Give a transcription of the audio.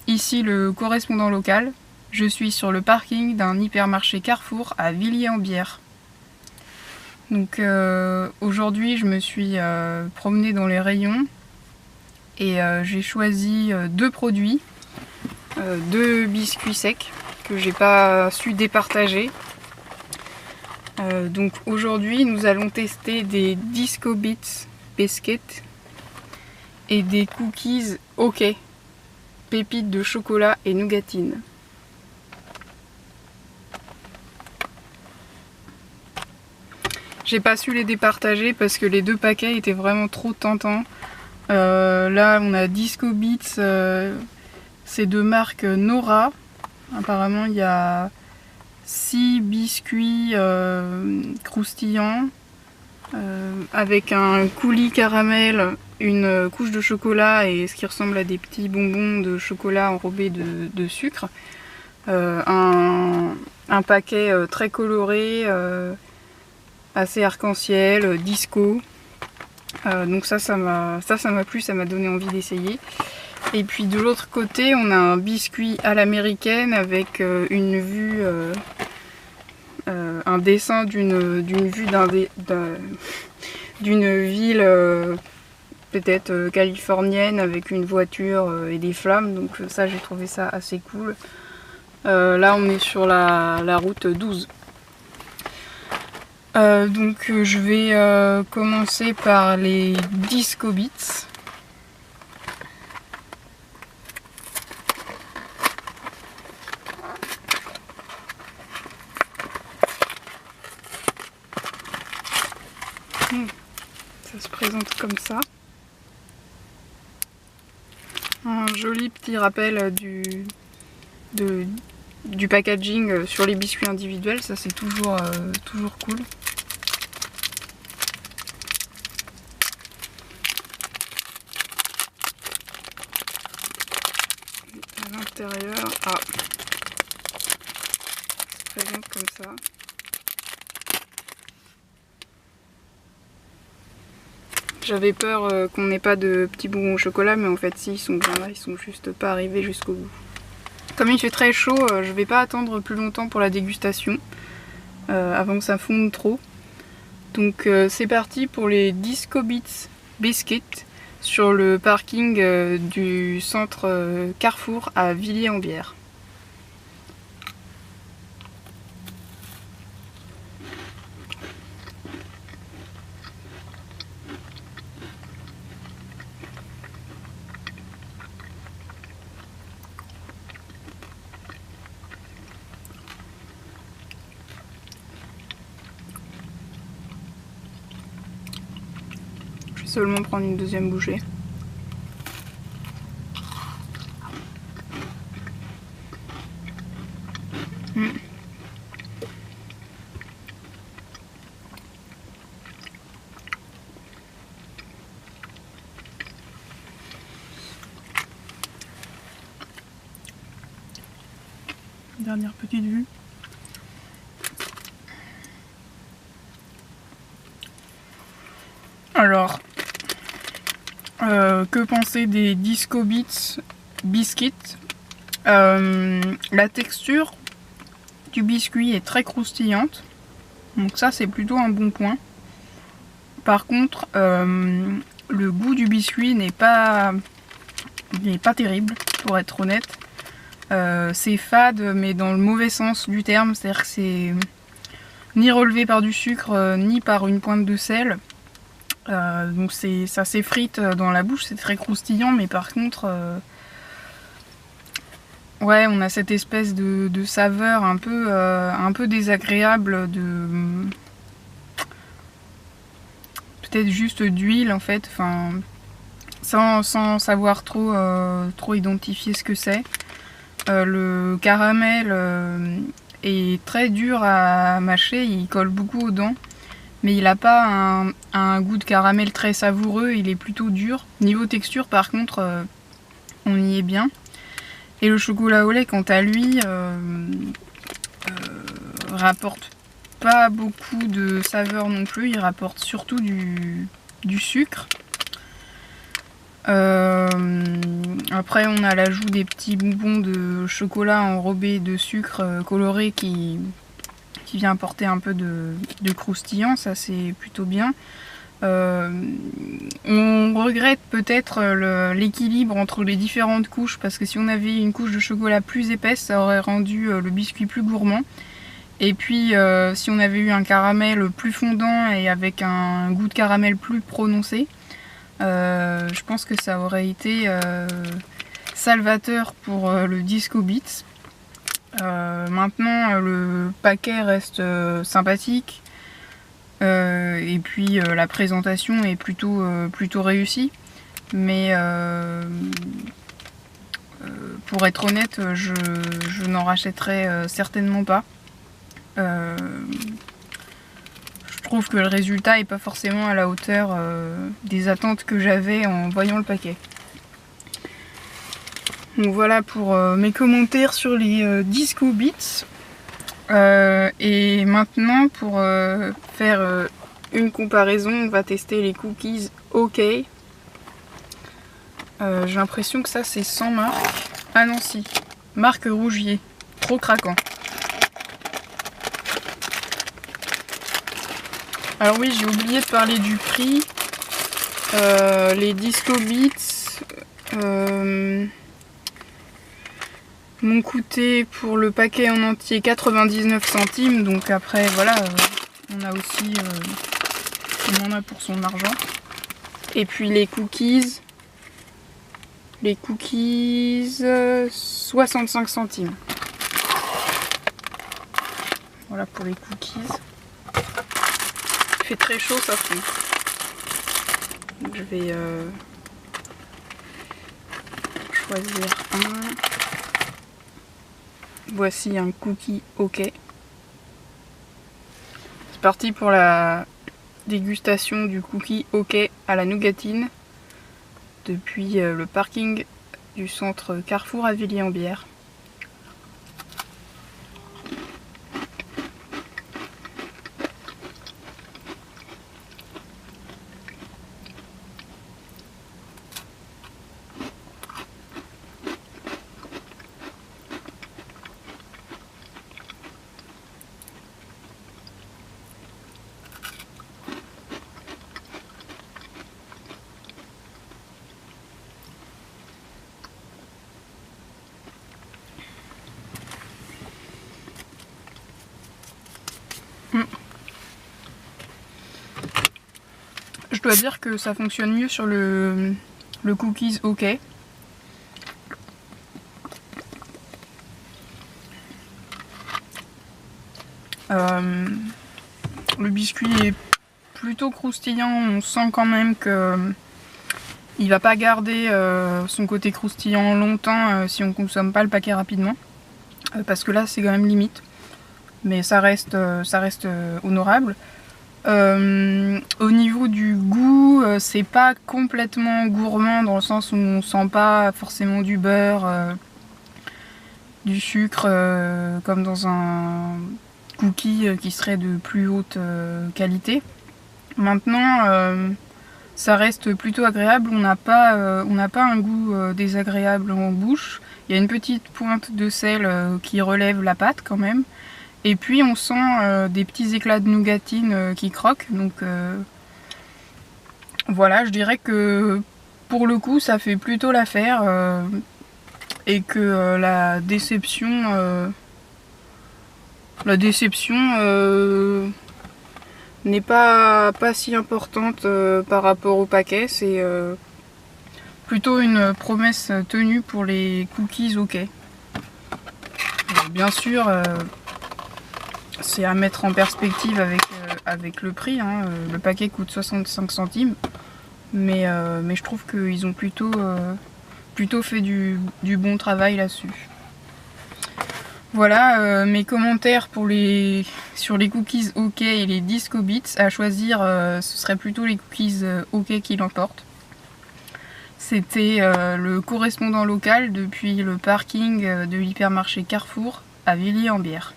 ici le correspondant local. Je suis sur le parking d'un hypermarché Carrefour à Villiers-en-Bière. Donc aujourd'hui je me suis promenée dans les rayons et j'ai choisi deux produits, deux biscuits secs que j'ai pas su départager. Donc aujourd'hui nous allons tester des Disco Beats Biscuits et des cookies OK, pépites de chocolat et nougatine. J'ai pas su les départager parce que les deux paquets étaient vraiment trop tentants. Là on a Disco Beats, c'est de marque Nora. Apparemment il y a 6 biscuits croustillants avec un coulis caramel, une couche de chocolat et ce qui ressemble à des petits bonbons de chocolat enrobés de sucre. Un paquet très coloré, assez arc-en-ciel, disco. Donc ça m'a plu, ça m'a donné envie d'essayer. Et puis de l'autre côté on a un biscuit à l'américaine avec une vue, un dessin d'une vue d'une ville peut-être californienne avec une voiture et des flammes. Donc ça j'ai trouvé ça assez cool. Là on est sur la route 12. Donc je vais commencer par les Disco Beats. Ça se présente comme ça. Un joli petit rappel du packaging sur les biscuits individuels, ça c'est toujours cool. À l'intérieur, ça se présente comme ça. J'avais peur qu'on n'ait pas de petits bonbons au chocolat, mais en fait si, ils sont bien là, ils sont juste pas arrivés jusqu'au bout. Comme il fait très chaud, je vais pas attendre plus longtemps pour la dégustation, avant que ça fonde trop. Donc c'est parti pour les Disco Beats Biscuits sur le parking du centre Carrefour à Villiers-en-Bière. Je vais seulement prendre une deuxième bouchée. Dernière petite vue. Alors, que penser des Disco Beats Biscuits? La texture du biscuit est très croustillante, donc ça c'est plutôt un bon point. Par contre, le goût du biscuit n'est pas terrible, pour être honnête. C'est fade, mais dans le mauvais sens du terme, c'est-à-dire que c'est ni relevé par du sucre, ni par une pointe de sel. Donc ça s'effrite dans la bouche, c'est très croustillant, mais par contre, ouais, on a cette espèce de saveur un peu désagréable, peut-être juste d'huile en fait, enfin, sans savoir trop identifier ce que c'est. Le caramel est très dur à mâcher, il colle beaucoup aux dents. Mais il n'a pas un goût de caramel très savoureux, il est plutôt dur. Niveau texture par contre, on y est bien. Et le chocolat au lait quant à lui rapporte pas beaucoup de saveur non plus, il rapporte surtout du sucre. Après on a l'ajout des petits bonbons de chocolat enrobés de sucre coloré qui vient apporter un peu de croustillant, ça c'est plutôt bien. On regrette peut-être l'équilibre entre les différentes couches, parce que si on avait une couche de chocolat plus épaisse, ça aurait rendu le biscuit plus gourmand. Et puis si on avait eu un caramel plus fondant et avec un goût de caramel plus prononcé, je pense que ça aurait été salvateur pour le Disco Beats. Maintenant le paquet reste sympathique. Et puis la présentation est plutôt réussie, mais pour être honnête, je n'en rachèterai certainement pas. Je trouve que le résultat est pas forcément à la hauteur des attentes que j'avais en voyant le paquet. Donc voilà pour mes commentaires sur les Disco Beats. Et maintenant pour faire une comparaison, on va tester les cookies OK. J'ai l'impression que ça c'est sans marque. Ah non si, marque Rougier, trop craquant. Alors oui, j'ai oublié de parler du prix. Les Disco Beats m'ont coûté pour le paquet en entier 99 centimes, donc après voilà, on a aussi on en a pour son argent. Et puis les cookies 65 centimes. Voilà pour les cookies. Il fait très chaud, ça fond. Donc je vais choisir un. Voici un cookie OK. C'est parti pour la dégustation du cookie OK à la nougatine depuis le parking du centre Carrefour à Villiers-en-Bière. Je dois dire que ça fonctionne mieux sur le cookies OK. Le biscuit est plutôt croustillant, on sent quand même que il va pas garder son côté croustillant longtemps si on consomme pas le paquet rapidement, parce que là c'est quand même limite, mais ça reste honorable. Au niveau du goût, c'est pas complètement gourmand dans le sens où on sent pas forcément du beurre, du sucre comme dans un cookie qui serait de plus haute qualité. Maintenant ça reste plutôt agréable, on n'a pas un goût désagréable en bouche. Il y a une petite pointe de sel qui relève la pâte quand même. Et puis on sent des petits éclats de nougatine qui croquent. Donc voilà, je dirais que pour le coup ça fait plutôt l'affaire. Et que la déception n'est pas si importante par rapport au paquet. C'est plutôt une promesse tenue pour les cookies OK. Bien sûr, c'est à mettre en perspective avec le prix, hein. Le paquet coûte 65 centimes, mais je trouve qu'ils ont plutôt fait du bon travail là-dessus. Voilà mes commentaires sur les cookies OK et les Disco Beats. À choisir, ce serait plutôt les cookies OK qui l'emportent. C'était le correspondant local depuis le parking de l'hypermarché Carrefour à Villiers-en-Bière.